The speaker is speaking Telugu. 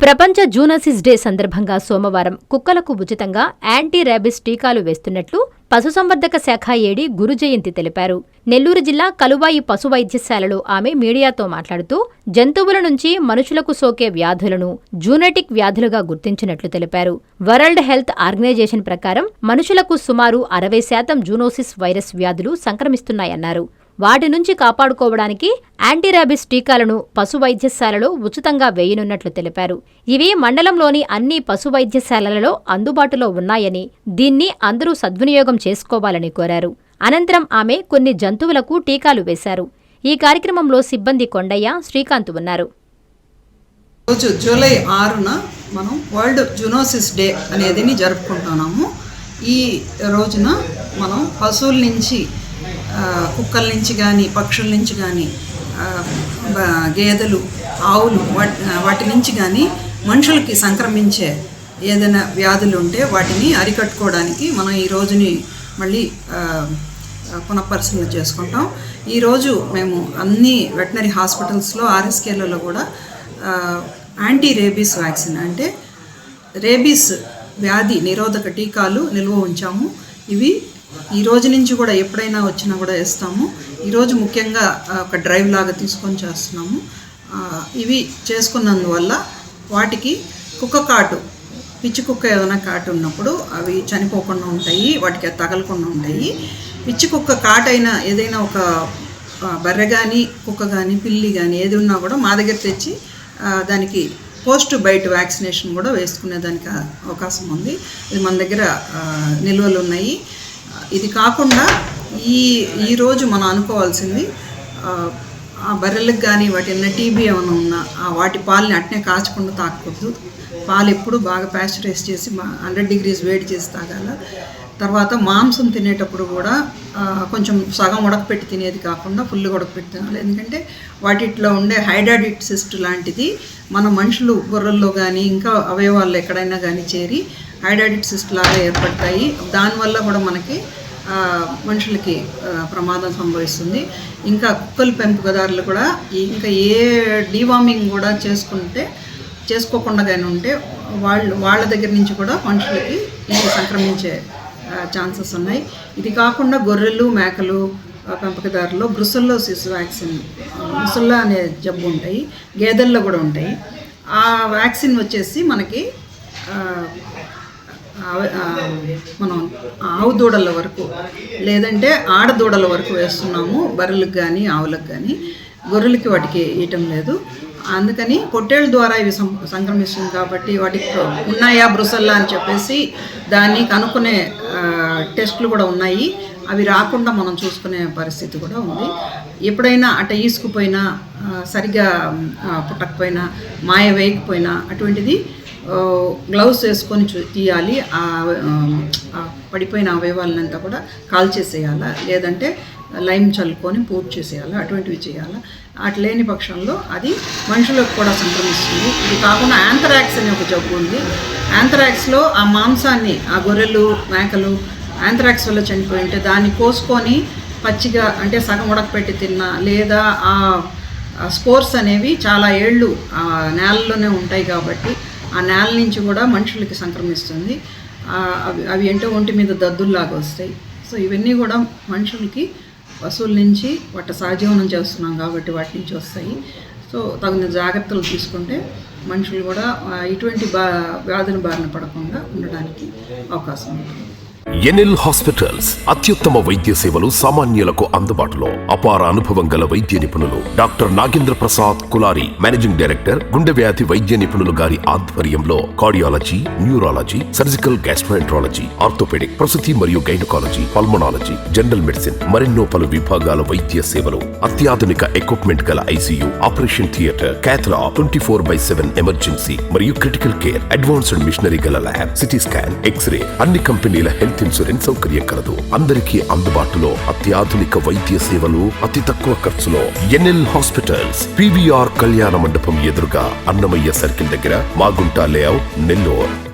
ప్రపంచ జూనోసిస్ డే సందర్భంగా సోమవారం కుక్కలకు ఉచితంగా యాంటీ ర్యాబిస్ టీకాలు వేస్తున్నట్లు పశుసంవర్ధక శాఖ ఏడీ గురుజయంతి తెలిపారు. నెల్లూరు జిల్లా కలువాయి పశు వైద్యశాలలో ఆమె మీడియాతో మాట్లాడుతూ జంతువుల నుంచి మనుషులకు సోకే వ్యాధులను జూనెటిక్ వ్యాధులుగా గుర్తించినట్లు తెలిపారు. వరల్డ్ హెల్త్ ఆర్గనైజేషన్ ప్రకారం మనుషులకు సుమారు 60% జూనోసిస్ వైరస్ వ్యాధులు సంక్రమిస్తున్నాయన్నారు. వాటి నుంచి కాపాడుకోవడానికి యాంటీరాబిస్ టీకాలను పశు వైద్యశాలలో ఉచితంగా వేయనున్నట్లు తెలిపారు. ఇవి మండలంలోని అన్ని పశు వైద్యశాలలలో అందుబాటులో ఉన్నాయని, దీన్ని అందరూ సద్వినియోగం చేసుకోవాలని కోరారు. అనంతరం ఆమె కొన్ని జంతువులకు టీకాలు వేశారు. ఈ కార్యక్రమంలో సిబ్బంది కొండయ్య, శ్రీకాంత్ ఉన్నారు. రోజు జూలై 6న మనం వరల్డ్ జూనోసిస్ డే అనేది జరుపుకుంటున్నాము. ఈ రోజున మనం పశువుల నుంచి, కుక్కల నుంచి కానీ, పక్షుల నుంచి కానీ, గేదెలు, ఆవులు వాటి నుంచి కానీ మనుషులకి సంక్రమించే ఏదైనా వ్యాధులు ఉంటే వాటిని అరికట్టుకోవడానికి మనం ఈ రోజుని మళ్ళీ పునఃపరిశీలన చేసుకుంటాం. ఈరోజు మేము అన్ని వెటనరీ హాస్పిటల్స్లో, ఆర్ఎస్కేలలో కూడా యాంటీ రేబీస్ వ్యాక్సిన్ అంటే రేబీస్ వ్యాధి నిరోధక టీకాలు నిల్వ ఉంచాము. ఇవి ఈ రోజు నుంచి కూడా ఎప్పుడైనా వచ్చినా కూడా వేస్తాము. ఈరోజు ముఖ్యంగా ఒక డ్రైవ్ లాగా తీసుకొని చేస్తున్నాము. ఇవి చేసుకున్నందువల్ల వాటికి కుక్క కాటు, పిచ్చి కుక్క ఏదైనా కాటు ఉన్నప్పుడు అవి చనిపోకుండా ఉంటాయి, వాటికి తగలకుండా ఉంటాయి. పిచ్చి కుక్క కాటైనా ఏదైనా ఒక బర్రె కానీ, కుక్క కానీ, పిల్లి కానీ ఏది ఉన్నా కూడా మా దగ్గర తెచ్చి దానికి పోస్ట్ బైట్ వ్యాక్సినేషన్ కూడా వేసుకునేదానికి అవకాశం ఉంది. ఇది మన దగ్గర నిల్వలు ఉన్నాయి. ఇది కాకుండా ఈరోజు మనం అనుకోవాల్సింది, ఆ బర్రెలకు కానీ వాటి టీబీ ఏమైనా ఉన్నా వాటి పాలని అట్నే కాచకుండా తాగకూడదు. పాలు ఎప్పుడు బాగా ప్యాస్చరైజ్ చేసి 100 degrees వేడి చేసి తాగాల. తర్వాత మాంసం తినేటప్పుడు కూడా కొంచెం సగం ఉడకపెట్టి తినేది కాకుండా ఫుల్గా ఉడకపెట్టి తినాలి. ఎందుకంటే వాటిలో ఉండే హైడ్రాడిట్ సిస్ట్ లాంటిది మన మనుషులు బుర్రల్లో కానీ ఇంకా అవయవాల్లో ఎక్కడైనా కానీ చేరి హైడ్రాడిట్ సిస్ట్ లాగా ఏర్పడతాయి. దానివల్ల కూడా మనకి మనుషులకి ప్రమాదం సంభవిస్తుంది. ఇంకా కుక్కల పెంపకదారులు కూడా ఇంకా ఏ డీవార్మింగ్ కూడా చేసుకోకుండా కానీ ఉంటే వాళ్ళ దగ్గర నుంచి కూడా మనుషులకి ఇది సంక్రమించే ఛాన్సెస్ ఉన్నాయి. ఇది కాకుండా గొర్రెలు, మేకలు పెంపకదారులు బ్రుసెల్లోసిస్ వ్యాక్సిన్, బ్రుసెల్లా అనే జబ్బు ఉంటాయి, గేదెల్లో కూడా ఉంటాయి. ఆ వ్యాక్సిన్ వచ్చేసి మనకి మనం ఆవు దూడల వరకు లేదంటే ఆడదూడల వరకు వేస్తున్నాము. బర్రెలకు కానీ, ఆవులకు కానీ. గొర్రెలకి వాటికి వేయటం లేదు. అందుకని పొట్టేళ్ళ ద్వారా ఇవి సంక్రమిస్తుంది కాబట్టి వాటికి ఉన్నాయా బ్రుసెల్లా అని చెప్పేసి దాన్ని కనుక్కునే టెస్టులు కూడా ఉన్నాయి. అవి రాకుండా మనం చూసుకునే పరిస్థితి కూడా ఉంది. ఎప్పుడైనా ఈసుకుపోయినా, సరిగ్గా పుట్టకపోయినా, మాయ వేయకపోయినా అటువంటిది గ్లౌస్ వేసుకొని తీయాలి. పడిపోయిన అవయవాలనంతా కూడా కాల్చేసేయాలా, లేదంటే లైమ్ చల్లుకొని పూర్తి చేసేయాలి. అటువంటివి చేయాలి. అట్లేని పక్షంలో అది మనుషులకు కూడా సంక్రమిస్తుంది. ఇది కాకుండా యాంథ్రాక్స్ అనే ఒక జబ్బు ఉంది. యాంథ్రాక్స్లో ఆ మాంసాన్ని, ఆ గొర్రెలు, మేకలు యాంథ్రాక్స్ వల్ల చనిపోయి ఉంటే దాన్ని కోసుకొని పచ్చిగా అంటే సగం ఉడకపెట్టి తిన్నా, లేదా ఆ స్పోర్స్ అనేవి చాలా ఏళ్ళు నేలలోనే ఉంటాయి కాబట్టి ఆ నేల నుంచి కూడా మనుషులకి సంక్రమిస్తుంది. అవి అంటే ఒంటి మీద దద్దుల్లాగా వస్తాయి. సో ఇవన్నీ కూడా మనుషులకి పశువుల నుంచి వాటి సహజీవనం చేస్తున్నాం కాబట్టి వాటి నుంచి వస్తాయి. సో తగిన జాగ్రత్తలు తీసుకుంటే మనుషులు కూడా ఇటువంటి వ్యాధుల బారిన పడకుండా ఉండడానికి అవకాశం ఉంటుంది. ఎన్ఎల్ హాస్పిటల్స్ అత్యుత్తమ వైద్య సేవలు సామాన్యులకు అందుబాటులో. అపార అనుభవం గల వైద్య నిపుణులు doctor Nagendra Prasad Kulari, managing director, గుండె వ్యాధి వైద్య నిపుణులు గారి ఆధ్వర్యంలో cardiology, neurology, surgical gastroenterology, orthopaedic, ప్రసూతి మరియు గైనకాలజీ, పల్మనాలజీ, జనరల్ మెడిసిన్ మరెన్నో పలు విభాగాల వైద్య సేవలు. అత్యాధునిక ఎక్విప్మెంట్ గల ICU, operation theatre, cath lab, 24/7 emergency మరియు క్రిటికల్ కేర్, అడ్వాన్స్డ్ మిషనరీ గల ల్యాబ్, సిటీ స్కాన్, ఎక్స్రే, అన్ని కంపెనీల హెల్త్ ఇన్సూరెన్స్ సౌకర్యం కలదు. అందరికీ అందుబాటులో అత్యాధునిక వైద్య సేవలు అతి తక్కువ ఖర్చులో. ఎన్ఎల్ హాస్పిటల్స్, PVR కళ్యాణ మండపం ఎదురుగా, అన్నమయ్య సర్కిల్ దగ్గర, మాగుంట లేఅవుట్, నెల్లూరు.